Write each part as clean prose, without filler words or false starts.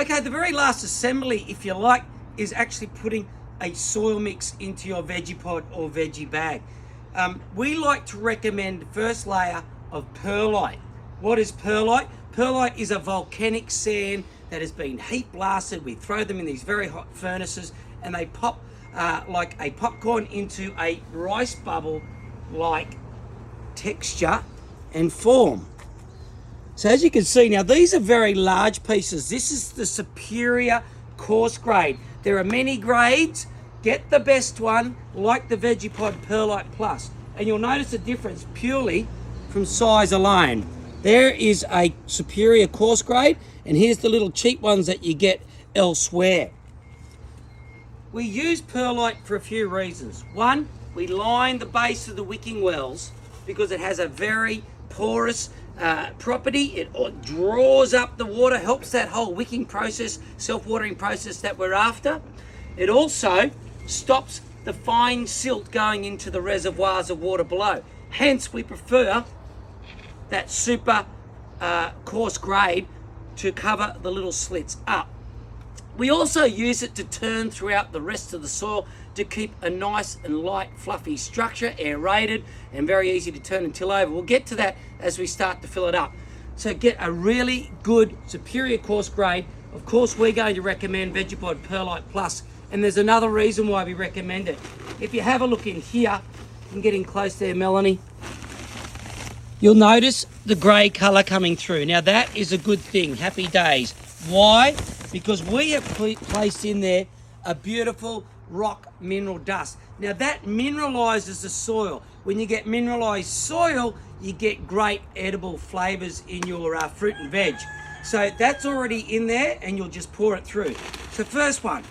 Okay, the very last assembly, if you like, is actually putting a soil mix into your Vegepod or veggie bag. We like to recommend the first layer of perlite. What is perlite? Perlite is a volcanic sand that has been heat blasted. We throw them in these very hot furnaces and they pop like a popcorn into a rice bubble like texture and form. So as you can see now, these are very large pieces. This is the superior coarse grade. There are many grades. Get the best one, like the Vegepod Perlite-Plus, and you'll notice a difference purely from size alone. There is a superior coarse grade, and here's the little cheap ones that you get elsewhere. We use perlite for a few reasons. One, we line the base of the wicking wells because it has a very porous property. It draws up the water, helps that whole wicking process, self-watering process that we're after. It also stops the fine silt going into the reservoirs of water below. Hence, we prefer that super coarse grade to cover the little slits up. We also use it to turn throughout the rest of the soil to keep a nice and light, fluffy structure, aerated and very easy to turn and till over. We'll get to that as we start to fill it up. So get a really good, superior coarse grade. Of course, we're going to recommend Vegepod Perlite-Plus, and there's another reason why we recommend it. If you have a look in here, I'm getting close there, Melanie, you'll notice the grey colour coming through. Now that is a good thing, happy days. Why? Because we have placed in there a beautiful rock mineral dust. Now that mineralizes the soil. When you get mineralized soil, you get great edible flavors in your fruit and veg. So that's already in there and you'll just pour it through. So first one,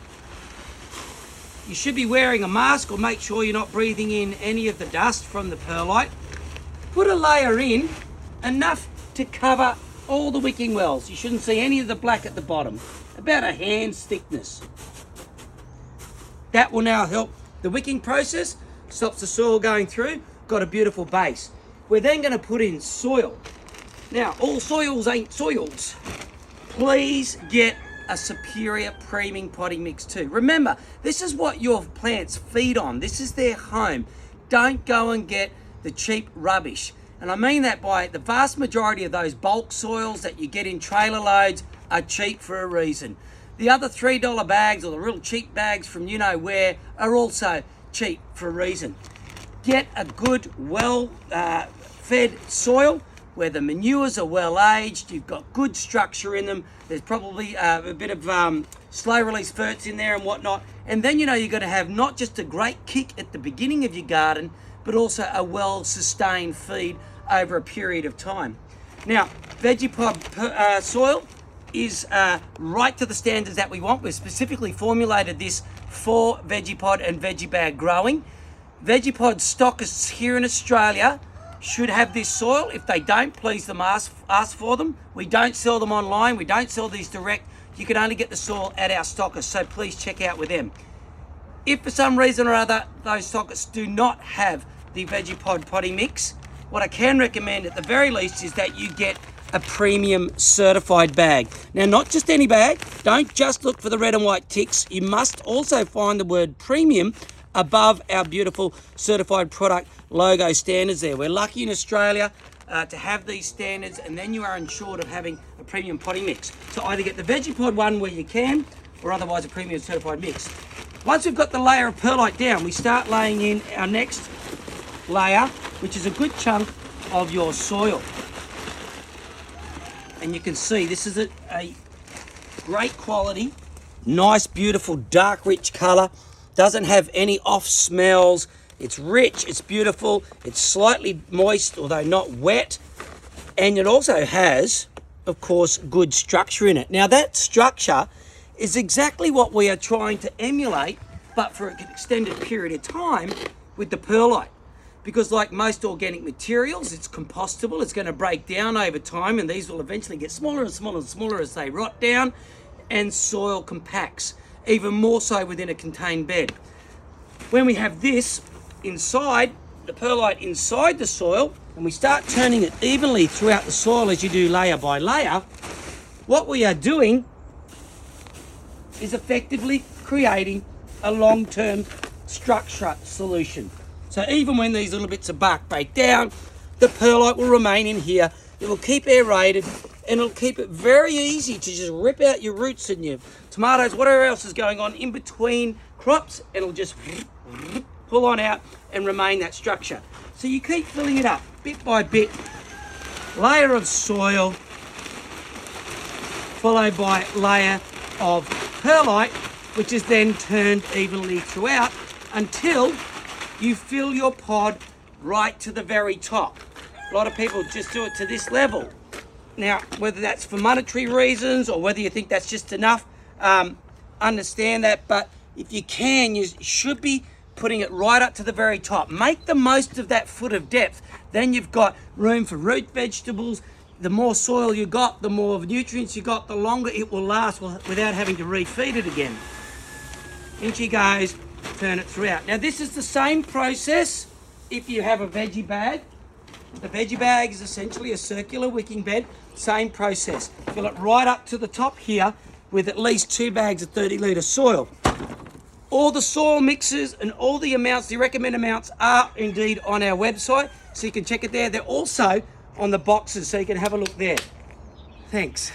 you should be wearing a mask or make sure you're not breathing in any of the dust from the perlite. Put a layer in, enough to cover all the wicking wells. You shouldn't see any of the black at the bottom. About a hand's thickness. That will now help the wicking process, stops the soil going through, got a beautiful base. We're then going to put in soil. Now, all soils ain't soils. Please get a superior premium potting mix too. Remember, this is what your plants feed on. This is their home. Don't go and get the cheap rubbish. And I mean that by the vast majority of those bulk soils that you get in trailer loads are cheap for a reason. The other $3 bags or the real cheap bags from you know where are also cheap for a reason. Get a good, well-fed soil where the manures are well aged, you've got good structure in them, there's probably a bit of slow release ferts in there and whatnot, and then you know you're going to have not just a great kick at the beginning of your garden, but also a well-sustained feed over a period of time. Now, Vegepod soil is right to the standards that we want. We've specifically formulated this for Vegepod and veggie bag growing. Vegepod stockists here in Australia should have this soil. If they don't, please ask for them. We don't sell them online. We don't sell these direct. You can only get the soil at our stockists, so please check out with them. If for some reason or other those stockists do not have the Vegepod potting mix, what I can recommend at the very least is that you get a premium certified bag. Now, not just any bag. Don't just look for the red and white ticks. You must also find the word premium above our beautiful certified product logo standards there. We're lucky in Australia to have these standards, and then you are ensured of having a premium potting mix. So either get the Vegepod one where you can, or otherwise a premium certified mix. Once we've got the layer of perlite down, we start laying in our next layer, which is a good chunk of your soil. And you can see this is a great quality, nice, beautiful, dark, rich color. Doesn't have any off smells. It's rich, it's beautiful, it's slightly moist, although not wet. And it also has, of course, good structure in it. Now that structure is exactly what we are trying to emulate, but for an extended period of time with the perlite. Because like most organic materials, it's compostable, it's going to break down over time, and these will eventually get smaller and smaller and smaller as they rot down, and soil compacts, even more so within a contained bed. When we have this inside, the perlite inside the soil, and we start turning it evenly throughout the soil as you do layer by layer, what we are doing is effectively creating a long-term structure solution. So even when these little bits of bark break down, the perlite will remain in here. It will keep aerated, and it'll keep it very easy to just rip out your roots and your tomatoes, whatever else is going on in between crops, and it'll just pull on out and remain that structure. So you keep filling it up bit by bit, layer of soil, followed by layer of perlite, which is then turned evenly throughout until you fill your pod right to the very top. A lot of people just do it to this level. Now, whether that's for monetary reasons or whether you think that's just enough, understand that, but if you can, you should be putting it right up to the very top. Make the most of that foot of depth. Then you've got room for root vegetables. The more soil you got, the more nutrients you got, the longer it will last without having to refeed it again. In she goes, turn it throughout. Now this is the same process if you have a veggie bag. The veggie bag is essentially a circular wicking bed. Same process. Fill it right up to the top here with at least 2 bags of 30 litre soil. All the soil mixes and all the amounts, the recommended amounts, are indeed on our website, so you can check it there. They're also on the boxes, so you can have a look there. Thanks.